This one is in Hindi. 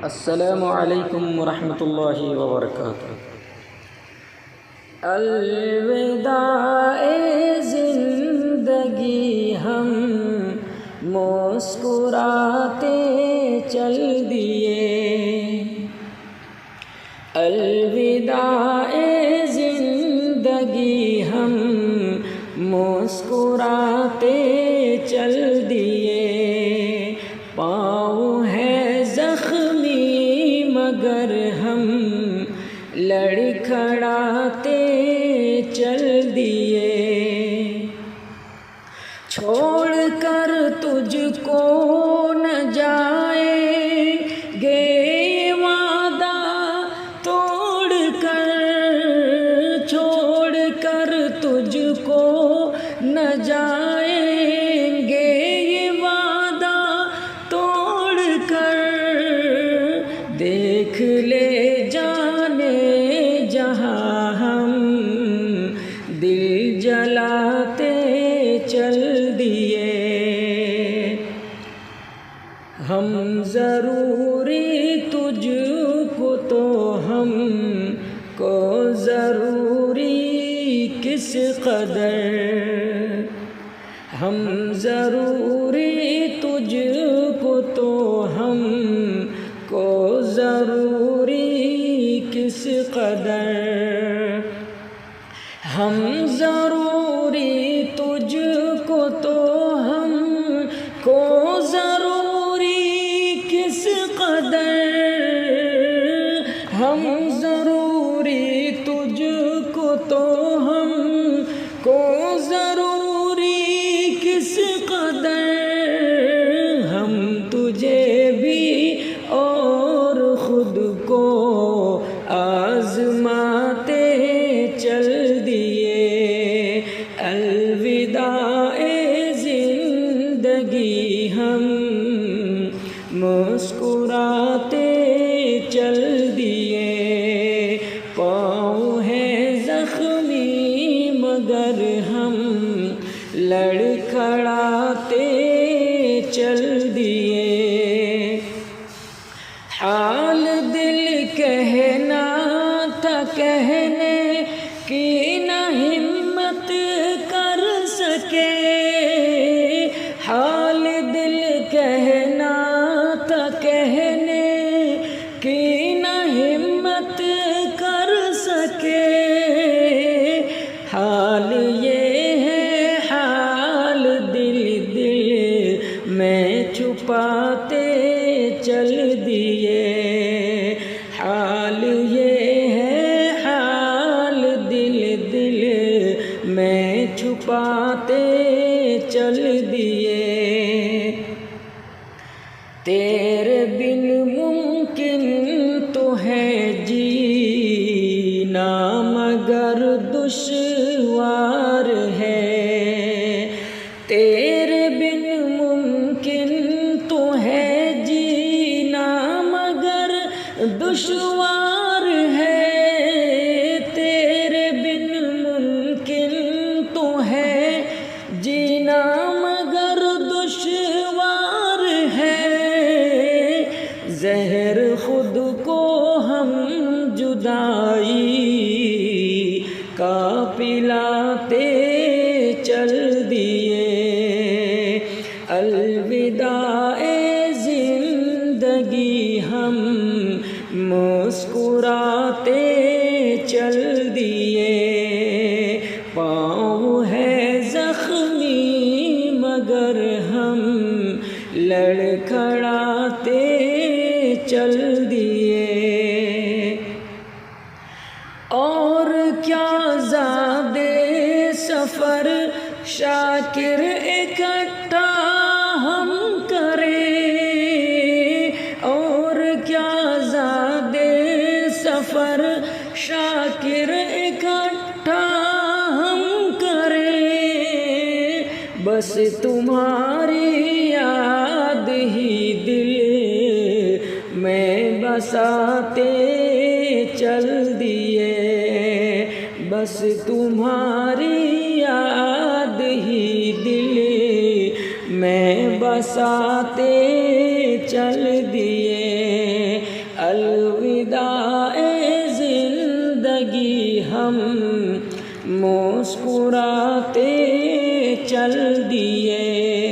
अस्सलामु अलैकुम वरहमतुल्लाहि वबरकातुहू। अलविदाए ज़िंदगी हम मुस्कुराते चल दिए। अलविदाए ज़िंदगी हम मुस्कुराते चल दिए। पाँव है ज़ख्मी मगर हम लड़खड़ाते चल दिए। छोड़ कर तुझको न जाएंगे वादा तोड़ कर, छोड़ कर तुझको न जाएंगे ये वादा तोड़ कर। देख ले जाने जहाँ हम दिल जलाते चल दिए। हम ज़रूरी तुझको तो हम को ज़रूरी किस कदर। हम ज़रूरी तुझको तो हम को ज़रूरी किस कदर। हम ज़रूरी तुझको तो हम को ज़रूरी किस कदर। हम ज़रूरी तुझको तो हम को ज़रूरी किस कदर। हम तुझे भी और ख़ुद को आज़माते चल दिए। अलविदाए ज़िंदगी हम मुस्कुराते चल दिए। पाँव है ज़ख्मी मगर हम लड़खड़ाते चल दिए। हाल दिल कहना था कहने की न हिम्मत कर सके। हाल दिल कहना था कहने की न हिम्मत कर सके। हाल ये है हाल दिल दिल में छुपाते चल दिए। हाल ये है हाल दिल दिल में छुपाते चल दिए। तेरे बिन मुमकिन तो है जीना मगर दुश्वार है। तेरे बिन मुमकिन तो है जीना मगर दुश्वार है। तेरे बिन मुमकिन तो है जीना मगर दुश्वार है। ज़हर खुद को हम जुदाई का पिलाते चल दिए। अलविदाए ज़िंदगी हम मुस्कुराते चल दिए। पाँव है ज़ख्मी मगर हम लड़खड़ाते चल दिए। और क्या ज़ादे सफ़र शाकिर इकट्ठा हम करें। और क्या ज़ादे सफ़र शाकिर इकट्ठा हम करें। बस तुम्हारी याद ही दिल में बसाते चल दिए। बस तुम्हारी याद ही दिल में बसाते चल दिए। हम मुस्कुराते चल दिए।